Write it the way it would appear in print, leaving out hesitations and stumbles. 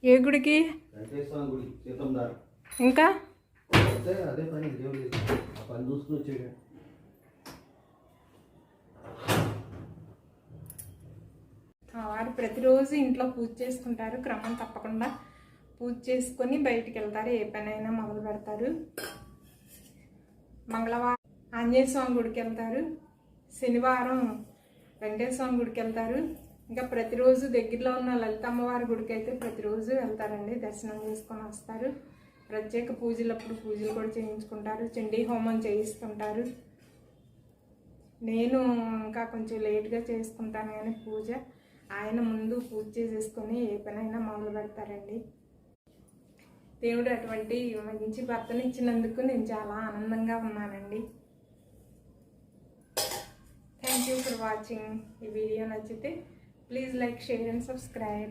ఏ గుడికి? ఇంకా వారు ప్రతిరోజు ఇంట్లో పూజ చేసుకుంటారు. క్రమం తప్పకుండా పూజ చేసుకొని బయటికి వెళ్తారు. ఏ పనైనా మొదలు పెడతారు. మంగళవారం ఆంజనేయ స్వామి గుడికి వెళ్తారు. శనివారం వెంకటేశ్వర స్వామి గుడికి వెళ్తారు. ఇంకా ప్రతిరోజు దగ్గరలో ఉన్న లలితమ్మవారి గుడికి అయితే ప్రతిరోజు వెళ్తారండి. దర్శనం చేసుకొని వస్తారు. ప్రత్యేక పూజలప్పుడు పూజలు కూడా చేయించుకుంటారు. చండీ హోమం చేయిస్తుంటారు. నేను ఇంకా కొంచెం లేట్గా చేసుకుంటాను కానీ పూజ ఆయన ముందు పూజ చేసేసుకొని ఏ పనైనా మొదలు పెడతారండి. దేవుడు అటువంటి మంచి భర్తను ఇచ్చినందుకు నేను చాలా ఆనందంగా ఉన్నానండి. Thank you for watching. ఈ వీడియో నచ్చితే please like, share and subscribe.